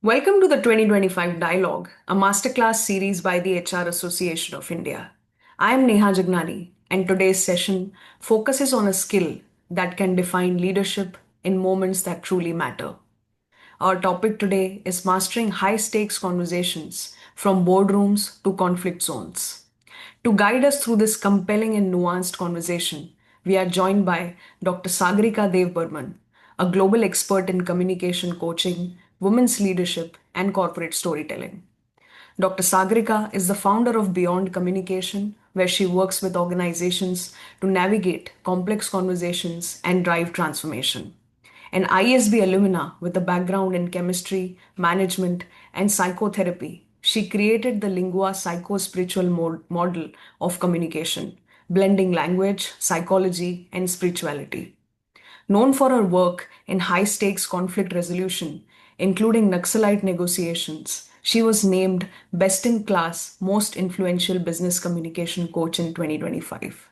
Welcome to the 2025 Dialogue, a masterclass series by the HR Association of India. I am Neha Jagnani, and today's session focuses on a skill that can define leadership in moments that truly matter. Our topic today is mastering high stakes conversations from boardrooms to conflict zones. To guide us through this compelling and nuanced conversation, we are joined by Dr. Sagarika Devburman, a global expert in communication coaching, women's leadership, and corporate storytelling. Dr. Sagarika is the founder of Beyond Communication, where she works with organizations to navigate complex conversations and drive transformation. An ISB alumna with a background in chemistry, management, and psychotherapy, she created the Lingua psychospiritual model of communication, blending language, psychology, and spirituality. Known for her work in high stakes conflict resolution, including Naxalite negotiations, she was named Best in Class Most Influential Business Communication Coach in 2025,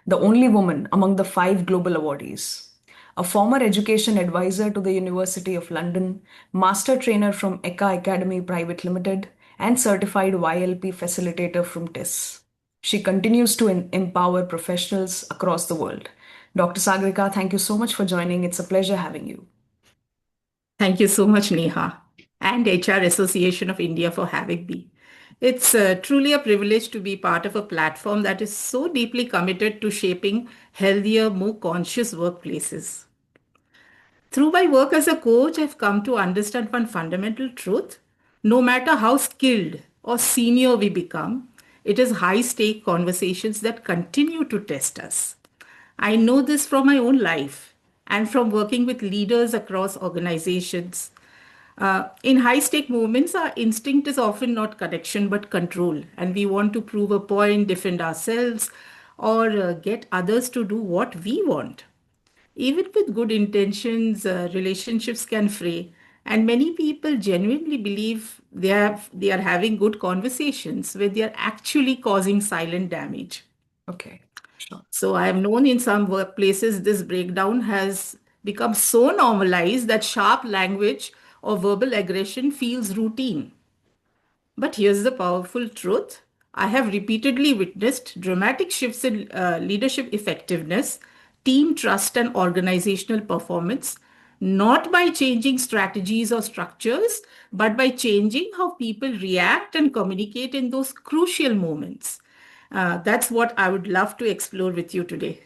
the only woman among the five global awardees. A former education advisor to the University of London, master trainer from Eka Academy Pvt Limited, and certified YLP facilitator from TIS. She continues to empower professionals across the world. Dr. Sagarika, thank you so much for joining. It's a pleasure having you. Thank you so much, Neha, and HR Association of India for having me. It's truly a privilege to be part of a platform that is so deeply committed to shaping healthier, more conscious workplaces. Through my work as a coach, I've come to understand one fundamental truth. No matter how skilled or senior we become, it is high stake conversations that continue to test us. I know this from my own life and from working with leaders across organizations. In high stake moments, our instinct is often not connection but control, and we want to prove a point, defend ourselves, or get others to do what we want. Even with good intentions, relationships can fray, and many people genuinely believe they are having good conversations when they are actually causing silent damage. Okay, sure. So I have known in some workplaces this breakdown has become so normalized that sharp language or verbal aggression feels routine. But here's the powerful truth. I have repeatedly witnessed dramatic shifts in leadership effectiveness, team trust, and organizational performance, not by changing strategies or structures, but by changing how people react and communicate in those crucial moments. That's what I would love to explore with you today.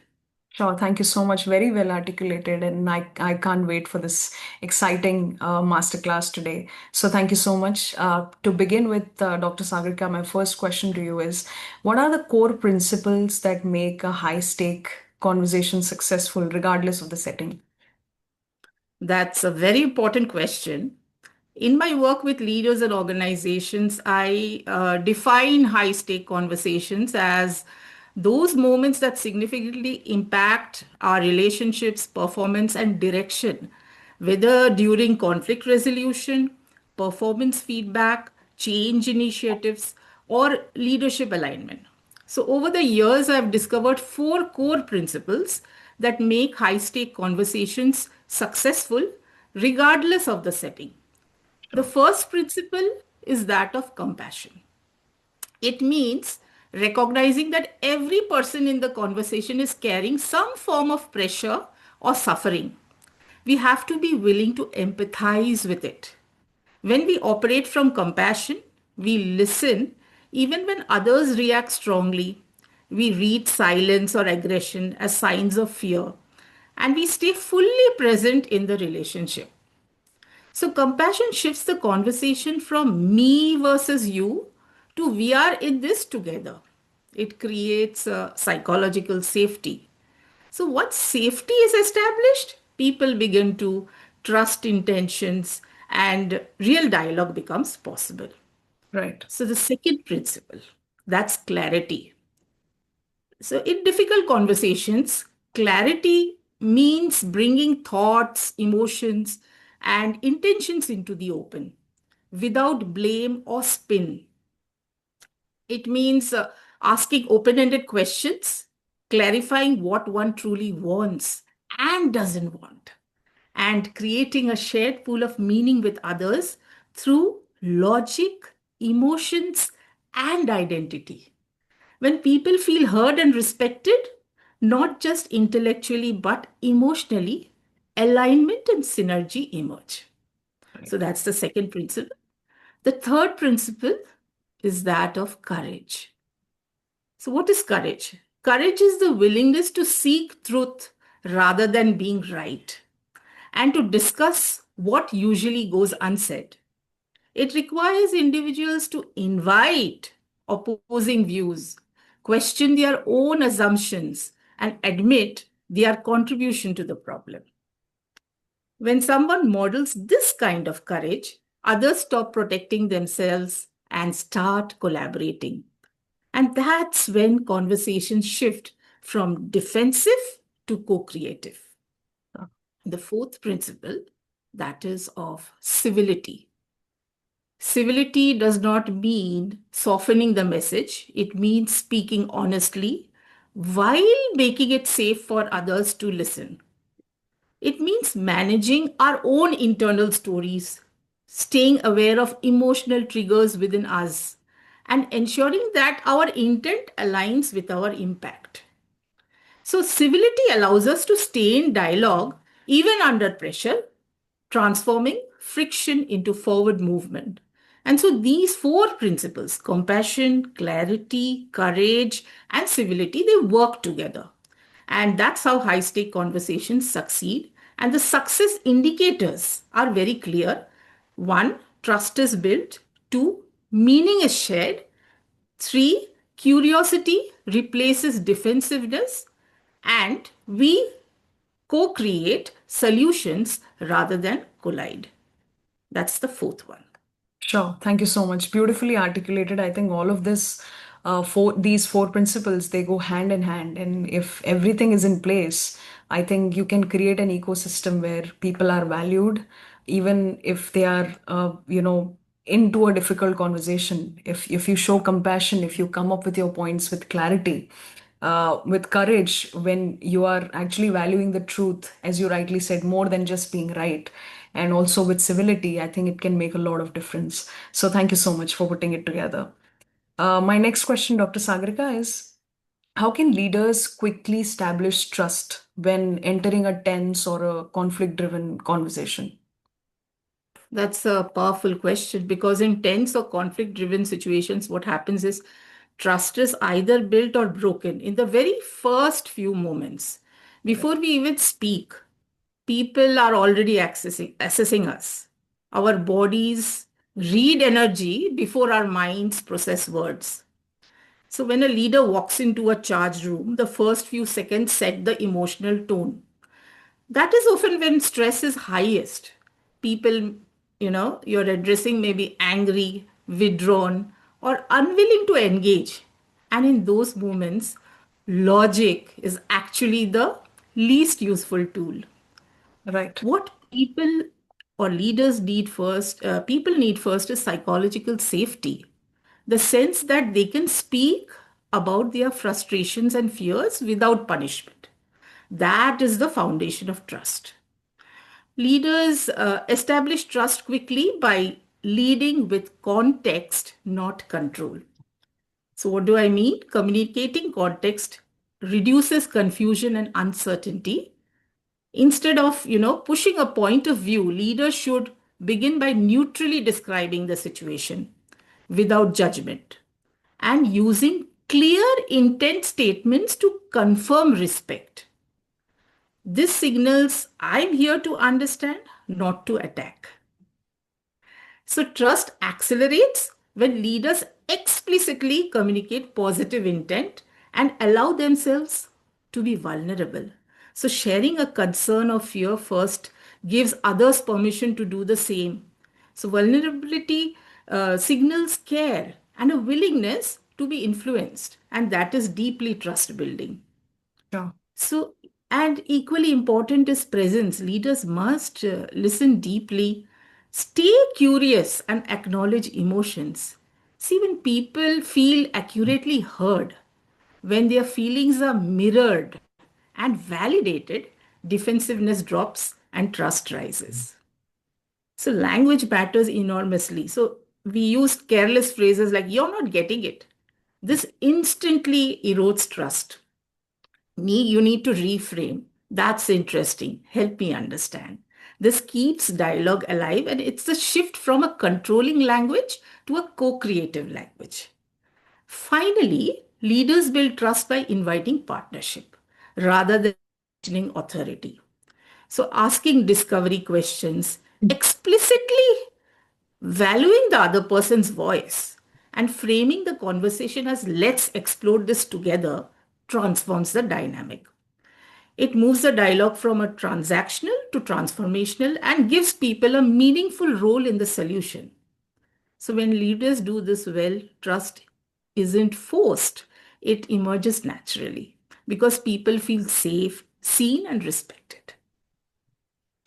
Sure, thank you so much. Very well articulated, and I can't wait for this exciting masterclass today. So, thank you so much. To begin with, Dr. Sagarika, my first question to you is: what are the core principles that make a high stake conversation successful, regardless of the setting? That's a very important question. In my work with leaders and organizations, I define high stake conversations as those moments that significantly impact our relationships, performance, and direction, whether during conflict resolution, performance feedback, change initiatives, or leadership alignment. So, over the years, I've discovered four core principles that make high stake conversations successful regardless of the setting. The Sure. first principle is that of compassion. It means recognizing that every person in the conversation is carrying some form of pressure or suffering. We have to be willing to empathize with it. When we operate from compassion, we listen even when others react strongly. We read silence or aggression as signs of fear, and we stay fully present in the relationship. So, compassion shifts the conversation from me versus you to we are in this together. It creates a psychological safety. So, once safety is established, people begin to trust intentions and real dialogue becomes possible. Right. So, the second principle, that's clarity. So, in difficult conversations, clarity means bringing thoughts, emotions, and intentions into the open without blame or spin. It means asking open ended questions, clarifying what one truly wants and doesn't want, and creating a shared pool of meaning with others through logic, emotions, and identity. When people feel heard and respected, not just intellectually but emotionally, alignment and synergy emerge. So Right. that's the second principle. The third principle is that of courage. So, what is courage? Courage is the willingness to seek truth rather than being right and to discuss what usually goes unsaid. It requires individuals to invite opposing views, question their own assumptions, and admit their contribution to the problem. When someone models this kind of courage, others stop protecting themselves and start collaborating. And that's when conversations shift from defensive to co creative. Uh, The fourth principle, that is of civility. Civility does not mean softening the message, it means speaking honestly while making it safe for others to listen. It means managing our own internal stories, staying aware of emotional triggers within us, and ensuring that our intent aligns with our impact. So, civility allows us to stay in dialogue even under pressure, transforming friction into forward movement. And so, these four principles compassion, clarity, courage, and civility they work together. And that's how high stake conversations succeed. And the success indicators are very clear. One, trust is built. Two, meaning is shared. Three, curiosity replaces defensiveness. And we co create solutions rather than collide. That's the fourth one. Sure. Thank you so much. Beautifully articulated. I think all of this, these four principles, they go hand in hand. And if everything is in place, I think you can create an ecosystem where people are valued, even if they are, into a difficult conversation. If you show compassion, if you come up with your points with clarity, with courage, when you are actually valuing the truth, as you rightly said, more than just being right, and also with civility, I think it can make a lot of difference. So, thank you so much for putting it together. My next question, Dr. Sagarika, is how can leaders quickly establish trust when entering a tense or a conflict driven conversation? That's a powerful question because in tense or conflict driven situations, what happens is trust is either built or broken in the very first few moments. Before we even speak, people are already assessing us. Our bodies read energy before our minds process words. So when a leader walks into a charged room, the first few seconds set the emotional tone. That is often when stress is highest. People, you're addressing may be angry, withdrawn, or unwilling to engage. And in those moments, logic is actually the least useful tool. Right. What people need first is psychological safety. The sense that they can speak about their frustrations and fears without punishment. That is the foundation of trust. Leaders establish trust quickly by leading with context, not control. So, what do I mean? Communicating context reduces confusion and uncertainty. Instead of, pushing a point of view, leaders should begin by neutrally describing the situation without judgment and using clear intent statements to confirm respect. This signals I'm here to understand, not to attack. So, trust accelerates when leaders explicitly communicate positive intent and allow themselves to be vulnerable. So, sharing a concern or fear first gives others permission to do the same. So, vulnerability signals care and a willingness to be influenced, and that is deeply trust building. Sure. So, and equally important is presence. Leaders must listen deeply, stay curious, and acknowledge emotions. See, when people feel accurately heard, when their feelings are mirrored and validated, defensiveness drops and trust rises. So language matters enormously. So we use careless phrases like, you're not getting it. This instantly erodes trust. You need to reframe. That's interesting. Help me understand. This keeps dialogue alive, and it's a shift from a controlling language to a co creative language. Finally, leaders build trust by inviting partnership rather than questioning authority. So, asking discovery questions, explicitly valuing the other person's voice, and framing the conversation as let's explore this together transforms the dynamic. It moves the dialogue from a transactional to transformational and gives people a meaningful role in the solution. So, when leaders do this well, trust isn't forced, it emerges naturally because people feel safe, seen, and respected.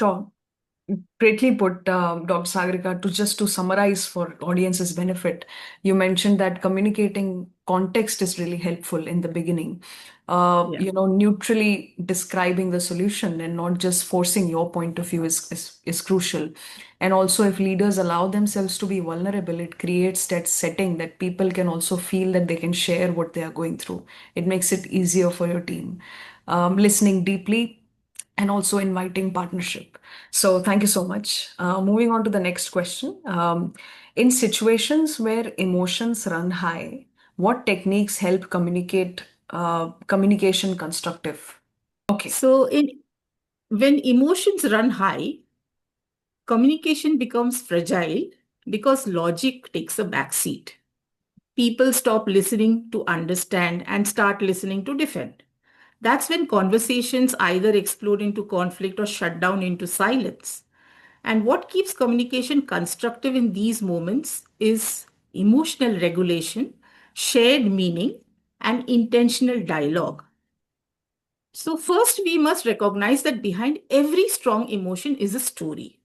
Sure. Greatly put, Dr. Sagarika. To summarize for audience's benefit, you mentioned that communicating context is really helpful in the beginning. Yeah. Neutrally describing the solution and not just forcing your point of view is crucial. And also, if leaders allow themselves to be vulnerable, it creates that setting that people can also feel that they can share what they are going through. It makes it easier for your team. Listening deeply and also inviting partnership. So, thank you so much. Moving on to the next question. In situations where emotions run high, what techniques help communication constructive? Okay. So, when emotions run high, communication becomes fragile because logic takes a backseat. People stop listening to understand and start listening to defend. That's when conversations either explode into conflict or shut down into silence. And what keeps communication constructive in these moments is emotional regulation, shared meaning, and intentional dialogue. So, first, we must recognize that behind every strong emotion is a story.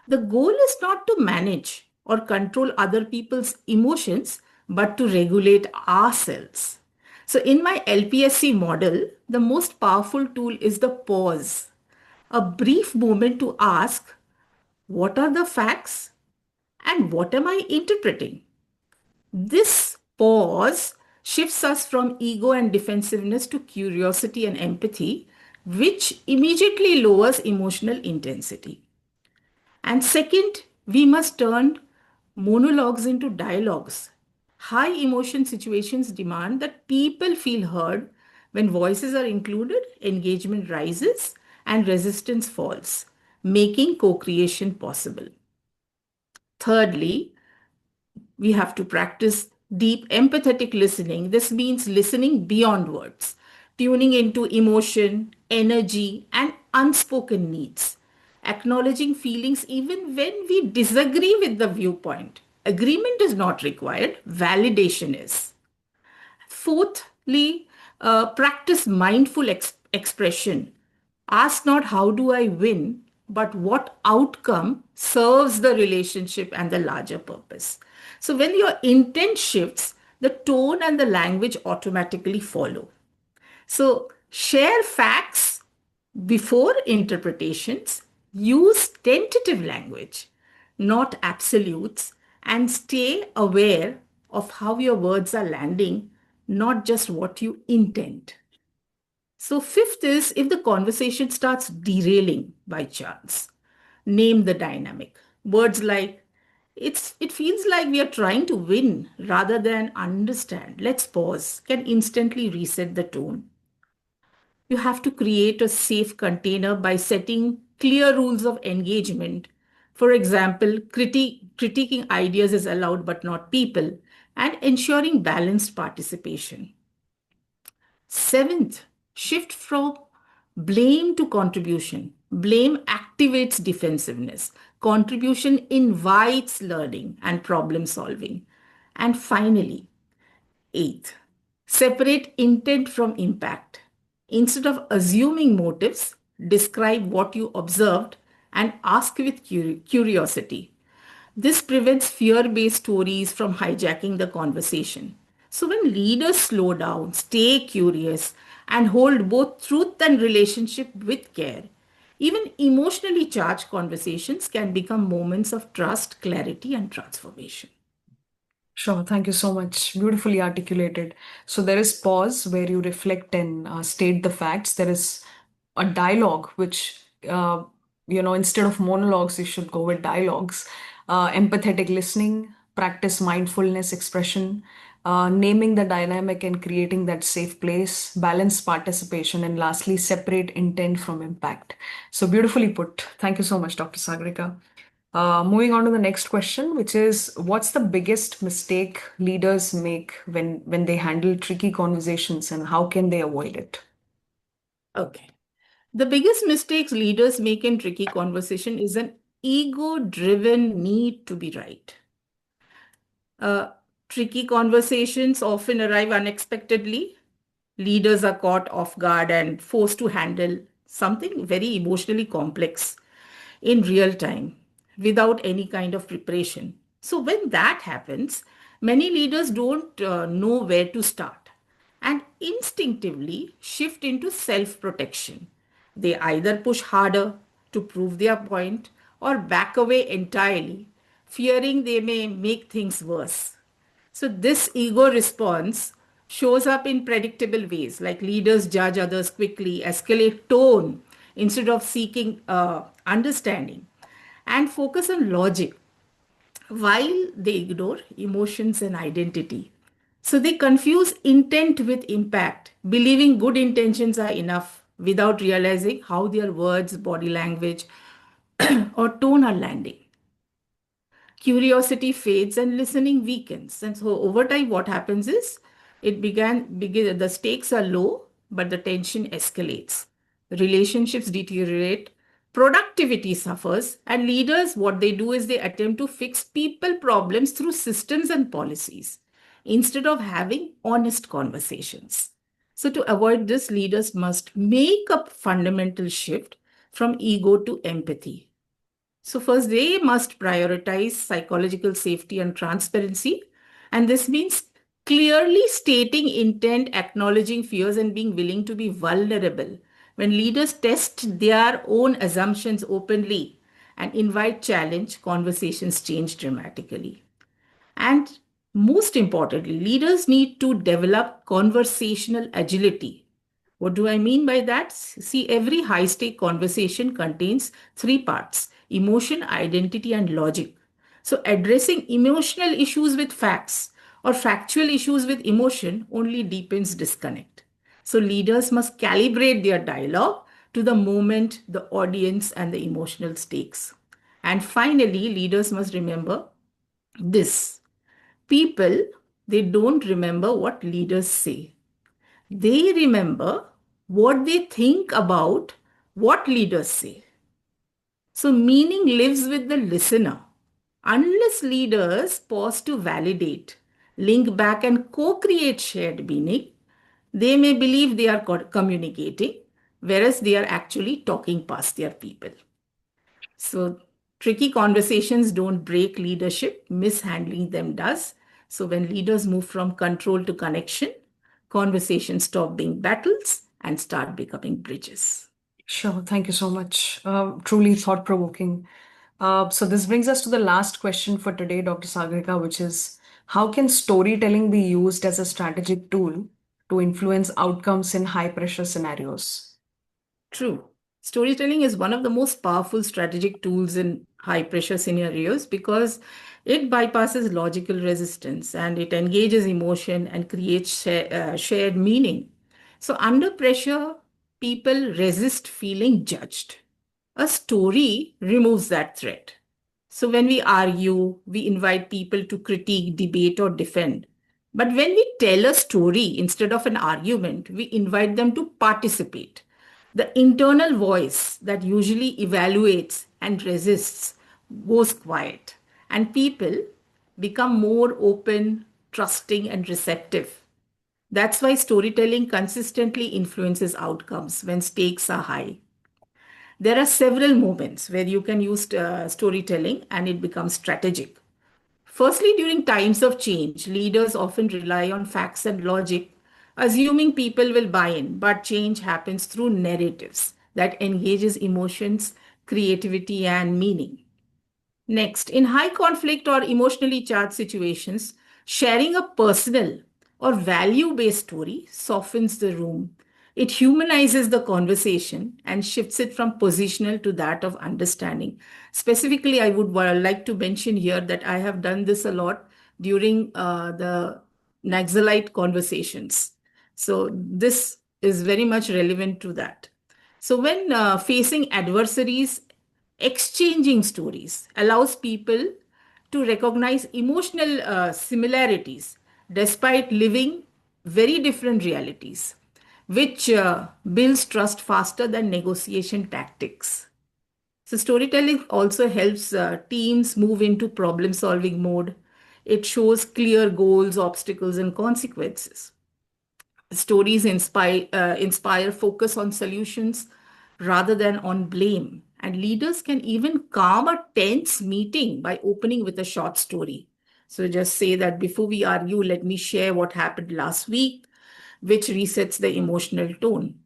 The goal is not to manage or control other people's emotions, but to regulate ourselves. So, in my LPSC model, the most powerful tool is the pause, a brief moment to ask, what are the facts and what am I interpreting? This pause shifts us from ego and defensiveness to curiosity and empathy, which immediately lowers emotional intensity. And second, we must turn monologues into dialogues. High emotion situations demand that people feel heard. When voices are included, engagement rises and resistance falls, making co creation possible. Thirdly, we have to practice deep empathetic listening. This means listening beyond words, tuning into emotion, energy, and unspoken needs, acknowledging feelings even when we disagree with the viewpoint. Agreement is not required, validation is. Fourthly, practice mindful expression. Ask not how do I win, but what outcome serves the relationship and the larger purpose. So when your intent shifts, the tone and the language automatically follow. So share facts before interpretations, use tentative language, not absolutes, and stay aware of how your words are landing, not just what you intend. So, fifth is if the conversation starts derailing by chance, name the dynamic. Words like, it feels like we are trying to win rather than understand. Let's pause, can instantly reset the tone. You have to create a safe container by setting clear rules of engagement. For example, critiquing ideas is allowed but not people, and ensuring balanced participation. Seventh, shift from blame to contribution. Blame activates defensiveness. Contribution invites learning and problem solving. And finally, eighth, separate intent from impact. Instead of assuming motives, describe what you observed and ask with curiosity. This prevents fear based stories from hijacking the conversation. So, when leaders slow down, stay curious, and hold both truth and relationship with care, Even emotionally charged conversations can become moments of trust, clarity, and transformation. Sure, thank you so much. Beautifully articulated. So there is pause where you reflect and state the facts. There is a dialogue, which, instead of monologues, you should go with dialogues. Empathetic listening, practice mindfulness expression, naming the dynamic and creating that safe place, balance participation, and lastly, separate intent from impact. So beautifully put. Thank you so much, Dr. Sagarika. Moving on to the next question, which is what's the biggest mistake leaders make when they handle tricky conversations and how can they avoid it? Okay. The biggest mistakes leaders make in tricky conversation is an ego-driven need to be right. Uh, Tricky conversations often arrive unexpectedly. Leaders are caught off guard and forced to handle something very emotionally complex in real time without any kind of preparation. So, when that happens, many leaders don't know where to start and instinctively shift into self protection. They either push harder to prove their point or back away entirely, fearing they may make things worse. So, this ego response shows up in predictable ways, like leaders judge others quickly, escalate tone instead of seeking understanding, and focus on logic while they ignore emotions and identity. So, they confuse intent with impact, believing good intentions are enough without realizing how their words, body language, or tone are landing. Curiosity fades and listening weakens. And so over time, what happens is begin the stakes are low, but the tension escalates. Relationships deteriorate, productivity suffers, and leaders, what they do is they attempt to fix people problems through systems and policies instead of having honest conversations. So, to avoid this, leaders must make a fundamental shift from ego to empathy. So, first, they must prioritize psychological safety and transparency. And this means clearly stating intent, acknowledging fears, and being willing to be vulnerable. When leaders test their own assumptions openly and invite challenge, conversations change dramatically. And most importantly, leaders need to develop conversational agility. What do I mean by that? See, every high stake conversation contains three parts: emotion, identity, and logic. So, addressing emotional issues with facts or factual issues with emotion only deepens disconnect. So, leaders must calibrate their dialogue to the moment, the audience, and the emotional stakes. And finally, leaders must remember this: people, they don't remember what leaders say. They remember what they think about what leaders say. So, meaning lives with the listener. Unless leaders pause to validate, link back, and co create shared meaning, they may believe they are communicating, whereas they are actually talking past their people. So, tricky conversations don't break leadership, mishandling them does. So, when leaders move from control to connection, conversations stop being battles and start becoming bridges. Sure, thank you so much. Truly thought provoking. So, this brings us to the last question for today, Dr. Sagarika, which is how can storytelling be used as a strategic tool to influence outcomes in high pressure scenarios? True. Storytelling is one of the most powerful strategic tools in high pressure scenarios because it bypasses logical resistance and it engages emotion and creates shared meaning. So, under pressure, people resist feeling judged. A story removes that threat. So, when we argue, we invite people to critique, debate, or defend. But when we tell a story instead of an argument, we invite them to participate. The internal voice that usually evaluates and resists goes quiet, and people become more open, trusting, and receptive. That's why storytelling consistently influences outcomes when stakes are high. There are several moments where you can use storytelling and it becomes strategic. Firstly, during times of change, leaders often rely on facts and logic, assuming people will buy in, but change happens through narratives. that engages emotions, creativity, and meaning. Next, in high conflict or emotionally charged situations, sharing a personal or value based story softens the room. It humanizes the conversation and shifts it from positional to that of understanding. Specifically, I would like to mention here that I have done this a lot during the Naxalite conversations. So, this is very much relevant to that. So, when facing adversaries, exchanging stories allows people to recognize emotional similarities despite living very different realities, which builds trust faster than negotiation tactics. So, storytelling also helps teams move into problem solving mode. It shows clear goals, obstacles, and consequences. Stories inspire focus on solutions rather than on blame. And leaders can even calm a tense meeting by opening with a short story. So just say that before we argue, let me share what happened last week, which resets the emotional tone.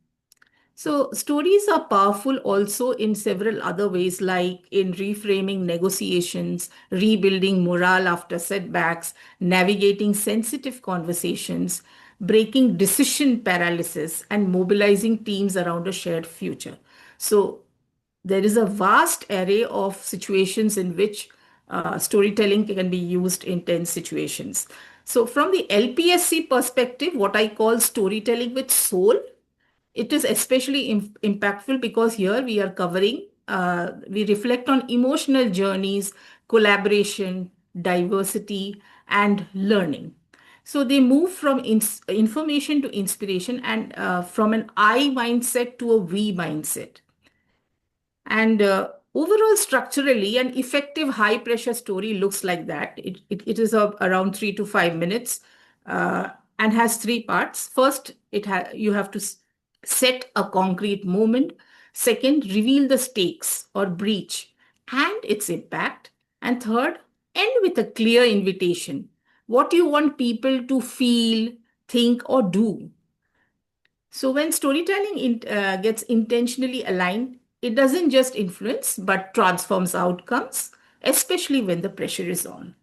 So, stories are powerful also in several other ways, like in reframing negotiations, rebuilding morale after setbacks, navigating sensitive conversations, breaking decision paralysis, and mobilizing teams around a shared future. So, there is a vast array of situations in which storytelling can be used in tense situations. So, from the LPSC perspective, what I call storytelling with soul, it is especially impactful because here we are covering, we reflect on emotional journeys, collaboration, diversity, and learning. So they move from information to inspiration and from an I mindset to a we mindset. And overall, structurally, an effective high pressure story looks like that. It is around 3 to 5 minutes and has three parts. First, you have to set a concrete moment. Second, reveal the stakes or breach and its impact. And third, end with a clear invitation. What you want people to feel, think, or do. So when storytelling gets intentionally aligned, it doesn't just influence but transforms outcomes, especially when the pressure is on.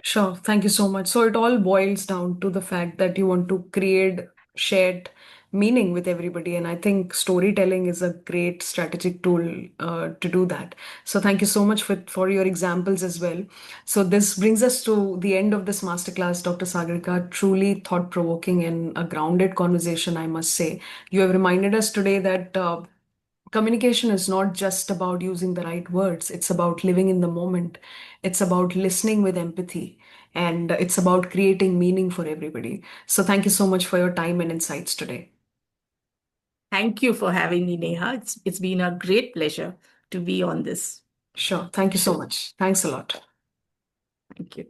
Sure. Thank you so much. So it all boils down to the fact that you want to create shared meaning with everybody. And I think storytelling is a great strategic tool to do that. So thank you so much for your examples as well. So this brings us to the end of this masterclass, Dr. Sagarika. Truly thought-provoking and a grounded conversation, I must say. You have reminded us today that communication is not just about using the right words, it's about living in the moment, it's about listening with empathy, and it's about creating meaning for everybody. So, thank you so much for your time and insights today. Thank you for having me, Neha. It's been a great pleasure to be on this. Sure. Thank you so much. Thanks a lot. Thank you.